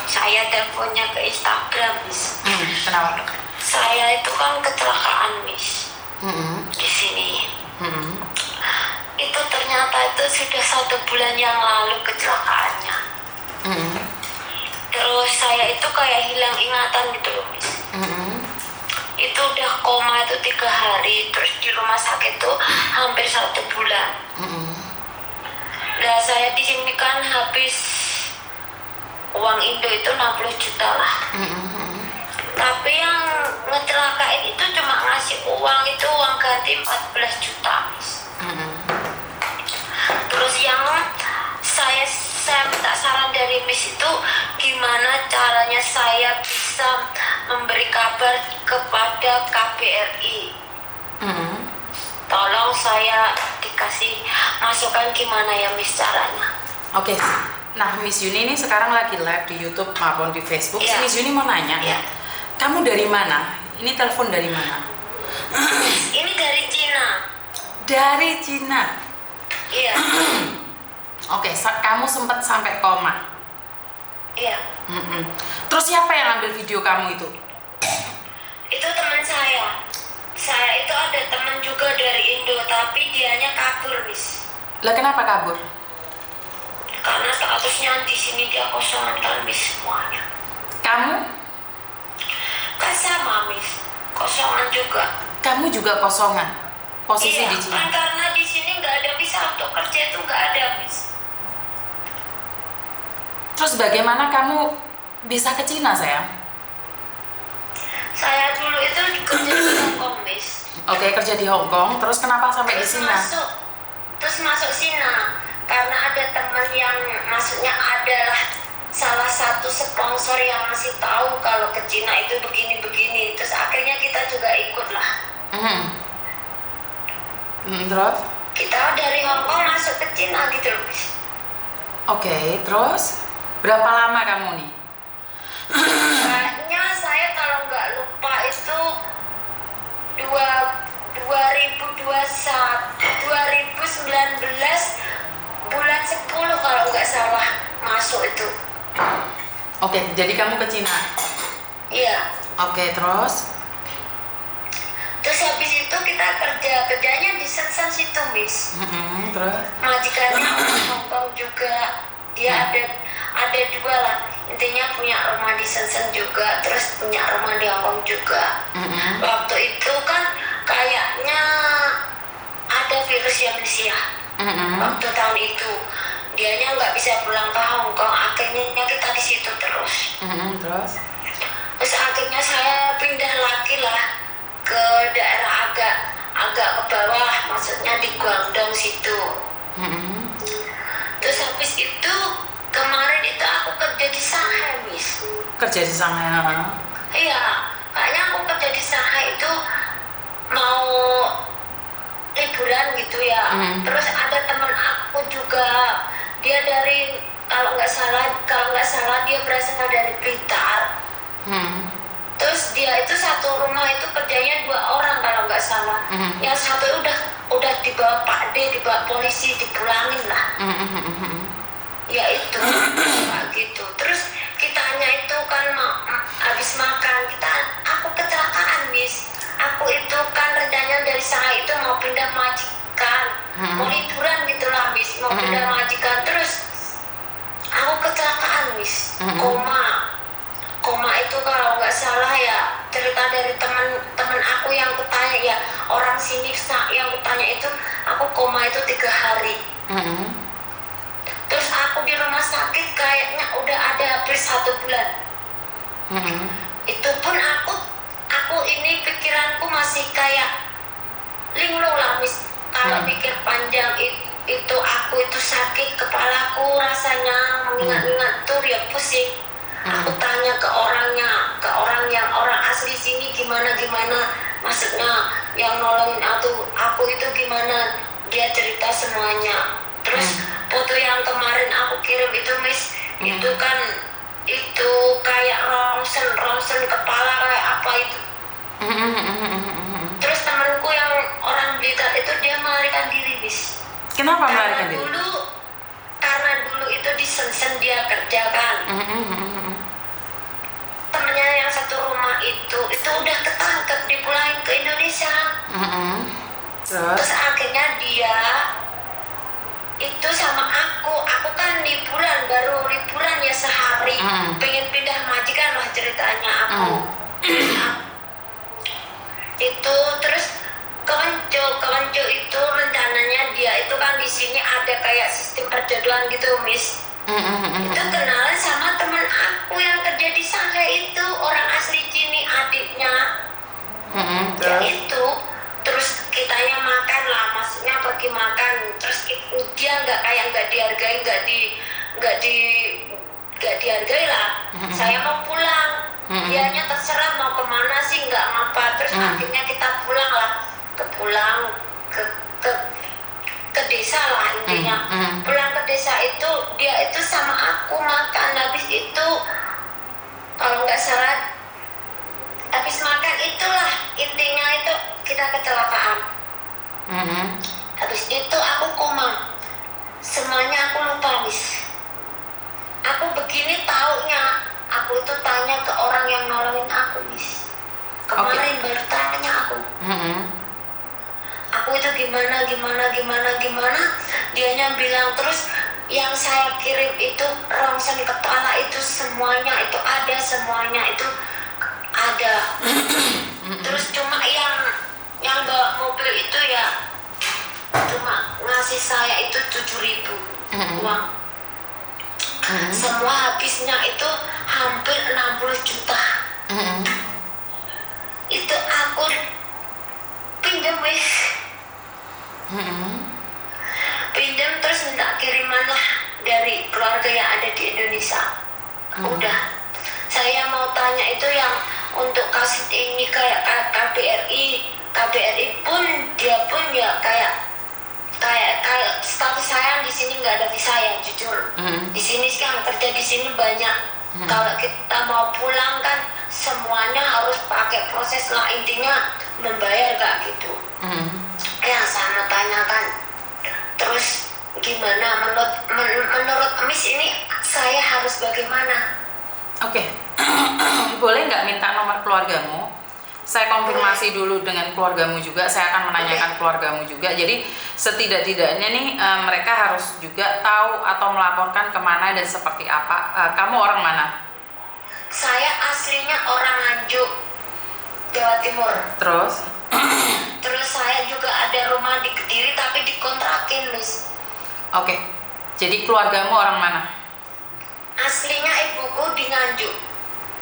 saya teleponnya ke Instagram, Miss. Kenapa? Saya itu kan kecelakaan, Miss. Di sini. Itu ternyata itu sudah 1 bulan yang lalu kecelakaannya. Terus saya itu kayak hilang ingatan gitu loh, Miss. Itu udah koma itu 3 hari, terus di rumah sakit tuh hampir 1 bulan. Nah, saya di sini kan habis uang Indo itu 60 juta lah. Tapi yang ngecelakain itu cuma ngasih uang itu uang ganti 14 juta, Miss. Terus yang saya minta saran dari Miss itu gimana caranya saya bisa memberi kabar kepada KBRI. Tolong saya dikasih masukan gimana ya, Miss, caranya. Oke. Nah, Miss Yuni ini sekarang lagi live di YouTube maupun di Facebook. Iya. Miss Yuni mau nanya, kamu dari mana? Ini telepon dari mana? Ini dari Cina. Dari Cina. Iya. Oke, kamu sempat sampai koma. Iya. Terus siapa yang ambil video kamu itu? Itu teman saya. Saya itu ada teman juga dari Indo, tapi dianya kabur, Miss. Lah kenapa kabur? Karena statusnya di sini dia kosongan kan, Miss, semuanya. Kamu? Kan sama, Miss. Kosongan juga. Kamu juga kosongan. Posisi Iya, di Cina. kan karena di sini nggak ada visa untuk kerja itu nggak ada, Miss. Terus bagaimana kamu bisa ke Cina, sayang? Saya dulu itu kerja di Hongkong, Miss. Oke, kerja di Hongkong. Terus kenapa sampai di Cina? Terus masuk Cina karena ada teman yang maksudnya adalah salah satu sponsor yang masih tahu kalau ke Cina itu begini-begini. Terus akhirnya kita juga ikut lah. Terus? Kita dari Hongkong masuk ke Cina gitu loh, Miss. Oke, terus berapa lama kamu nih? Kayaknya saya kalau nggak lupa itu 2019 bulan 10 kalau nggak salah masuk itu. Oke, jadi kamu ke Cina? Iya. Oke, terus? Terus habis itu kita kerjanya di Shenzhen situ, Miss. Terus? Majikannya orang Hongkong juga. Dia ada 2 lah. Intinya punya rumah di Shenzhen juga, terus punya rumah di Hongkong juga. Waktu itu kan kayaknya ada virus yang Indonesia. Waktu tahun itu dianya nggak bisa pulang ke Hongkong, akhirnya kita di situ terus. Terus akhirnya saya pindah lagi lah ke daerah agak ke bawah, maksudnya di Guangdong situ. Terus habis itu kemarin itu aku kerja di Shanghai, Miss. Kerja di Shanghai? Iya, kayaknya aku kerja di Shanghai itu mau liburan gitu ya. Terus ada teman aku juga, dia dari kalau nggak salah dia berasal dari Blitar. Terus dia itu satu rumah itu kerjanya 2 orang kalau nggak salah. Yang satu udah dibawa Pak D, dibawa polisi, dipulangin lah. Ya itu kayak gitu. Terus kitanya itu kan habis makan aku kecelakaan, Miss. Aku itu kan rencananya dari Shanghai itu mau pindah majikan, mau liburan gitulah, Miss, mau pindah majikan. Terus aku kecelakaan, Miss. Koma itu kalau nggak salah ya, cerita dari teman aku yang kutanya ya, orang sini yang kutanya itu aku koma itu 3 hari. Terus aku di rumah sakit kayaknya udah ada hampir 1 bulan. Itu pun aku ini pikiranku masih kayak linglung lah, Miss. Kalau pikir panjang itu aku itu sakit, kepalaku rasanya mengingat-ingat tuh ya pusing. Aku tanya ke orang asli sini gimana, maksudnya yang nolongin aku itu gimana, dia cerita semuanya. Terus foto yang kemarin aku kirim itu, Miss, itu kan itu kayak ronsen kepala kayak apa itu. Terus temanku yang orang Blitar itu dia melarikan diri, Miss. Kenapa melarikan diri? Karena dulu itu di Shenzhen dia kerja kan. Terus akhirnya dia itu sama aku kan baru liburan ya sehari, pengen pindah majikan lah ceritanya aku. Itu terus kewencu itu rencananya dia itu kan di sini ada kayak sistem perjodohan gitu, Miss. Itu kenalan sama teman aku yang kerja di Shanghai itu, orang asli Cini, adiknya. Ya itu, terus kitanya makan lah, maksudnya pergi makan, terus dia nggak dihargai, nggak dihargai lah. Saya mau pulang, dianya terserah mau kemana sih, nggak ngapa. Terus akhirnya kita pulang lah, ke desa lah intinya. Pulang ke desa itu dia itu sama aku makan, habis itu kalau nggak salah habis makan itulah intinya itu kita kecelakaan. Habis itu aku koma, semuanya aku lupa, Miss. Aku begini taunya, aku itu tanya ke orang yang nolongin aku, Miss. Kemarin baru tanya aku. Aku itu gimana, dianya bilang terus yang saya kirim itu rongsen kepala itu semuanya itu ada, terus cuma yang bawa mobil itu ya cuma ngasih saya itu 7.000 uang. Semua habisnya itu hampir 60 juta. Itu aku pinjam, Wis. Pinjam terus minta kiriman lah dari keluarga yang ada di Indonesia. Udah, saya mau tanya itu yang untuk kasus ini kayak KBRI pun dia pun ya kayak status saya di sini nggak ada visa ya, jujur. Di sini sekarang kerja di sini banyak. Kalau kita mau pulang kan semuanya harus pakai proses lah, intinya membayar kayak gitu. Yang saya mau tanyakan, terus gimana menurut Miss ini saya harus bagaimana? Oke. Boleh nggak minta nomor keluargamu? Saya konfirmasi dulu dengan keluargamu juga. Saya akan menanyakan keluargamu juga. Jadi setidak-tidaknya nih mereka harus juga tahu atau melaporkan kemana dan seperti apa. Kamu orang mana? Saya aslinya orang Nganjuk, Jawa Timur. Terus saya juga ada rumah di Kediri tapi dikontrakin, Miss. Oke. Jadi keluargamu orang mana? Aslinya ibuku di Nganjuk.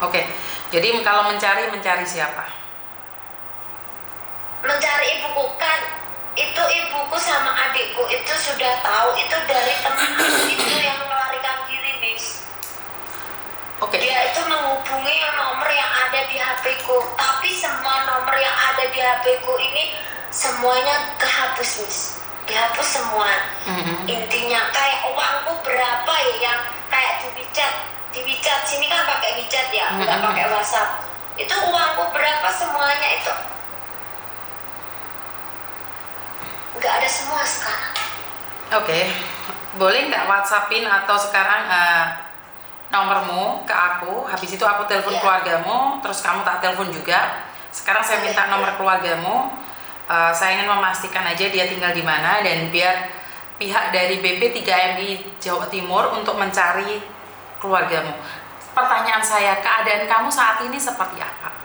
Oke. Jadi kalau mencari siapa? Mencari ibuku kan itu ibuku sama adikku itu sudah tahu itu dari teman aku itu yang melarikan diri, Miss. Oke. Dia itu menghubungi nomor yang ada di HP-ku, tapi semua nomor yang ada di HP-ku ini semuanya kehapus, Miss. Dihapus semua. Intinya kayak uangku berapa ya yang kayak di WeChat sini kan pakai WeChat ya, nggak pakai WhatsApp. Itu uangku berapa semuanya itu nggak ada semua sekarang. Oke. Boleh nggak WhatsAppin atau sekarang nomormu ke aku, habis itu aku telepon keluargamu, terus kamu tak telepon juga. Sekarang saya minta nomor keluargamu. Saya ingin memastikan aja dia tinggal di mana dan biar pihak dari BP 3MI Jawa Timur untuk mencari keluargamu. Pertanyaan saya, keadaan kamu saat ini seperti apa?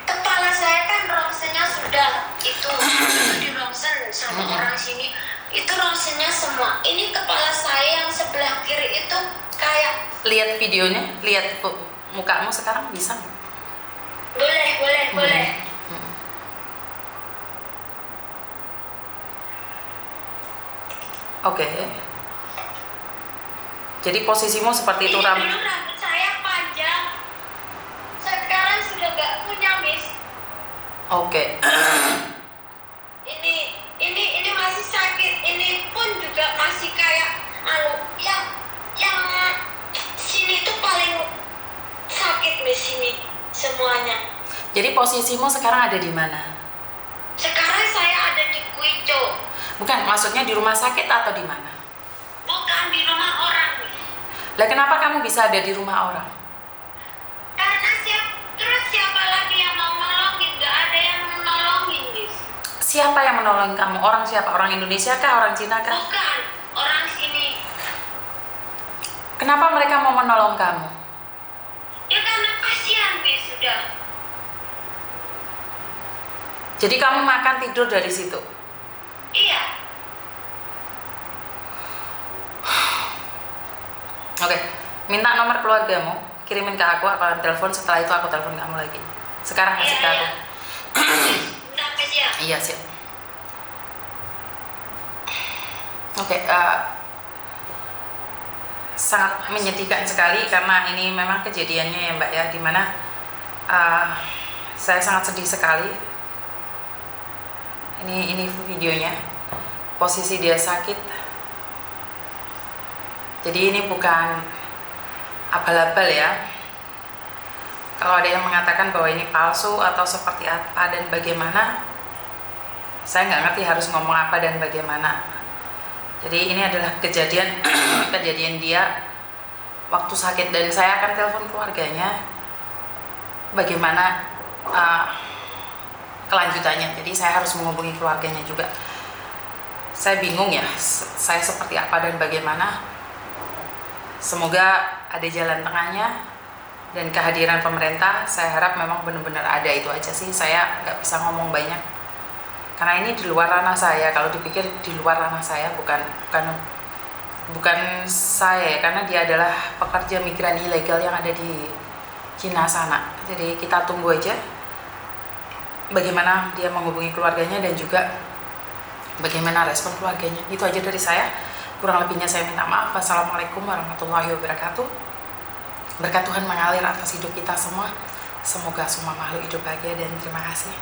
Kepala saya kan rongsennya sudah itu di rongsen sama orang sini. Itu rongsennya semua. Ini kepala saya yang sebelah kiri itu kayak. Lihat videonya, lihat mukamu sekarang bisa? Boleh. Oke. Jadi posisimu seperti itu, Dulu rambut saya panjang. Sekarang sudah gak punya, Miss. Oke. Ini masih sakit. Ini pun juga masih kayak yang sini tuh paling sakit, Miss, sini semuanya. Jadi posisimu sekarang ada di mana? Sekarang saya ada di Kuico. Bukan, maksudnya di rumah sakit atau di mana? Bukan, di rumah orang. Lah kenapa kamu bisa ada di rumah orang? Karena siapa lagi yang mau nolongin? Gak ada yang mau nolongin, Miss. Siapa yang menolong kamu? Orang siapa? Orang Indonesia kah? Orang Cina kah? Bukan, orang sini. Kenapa mereka mau menolong kamu? Ya karena kasihan bis sudah. Jadi kamu makan tidur dari situ? Iya. Oke, minta nomor keluargamu, kirimin ke aku akan telepon. Setelah itu aku telepon kamu lagi. Sekarang kasih ke aku. Bentar bis ya. Iya siap. Oke, sangat menyedihkan sekali karena ini memang kejadiannya ya Mbak ya, dimana saya sangat sedih sekali. Ini videonya, posisi dia sakit. Jadi ini bukan abal-abal ya. Kalau ada yang mengatakan bahwa ini palsu atau seperti apa dan bagaimana, saya nggak ngerti harus ngomong apa dan bagaimana. Jadi ini adalah kejadian kejadian dia waktu sakit, dan saya akan telepon keluarganya bagaimana kelanjutannya. Jadi saya harus menghubungi keluarganya juga. Saya bingung ya, saya seperti apa dan bagaimana. Semoga ada jalan tengahnya dan kehadiran pemerintah. Saya harap memang benar-benar ada, itu aja sih. Saya nggak bisa ngomong banyak karena ini di luar ranah saya. Kalau dipikir di luar ranah saya, bukan saya, karena dia adalah pekerja migran ilegal yang ada di Cina sana. Jadi kita tunggu aja bagaimana dia menghubungi keluarganya dan juga bagaimana respon keluarganya. Itu aja dari saya. Kurang lebihnya saya minta maaf. Wassalamualaikum warahmatullahi wabarakatuh. Berkat Tuhan mengalir atas hidup kita semua. Semoga semua makhluk hidup bahagia dan terima kasih.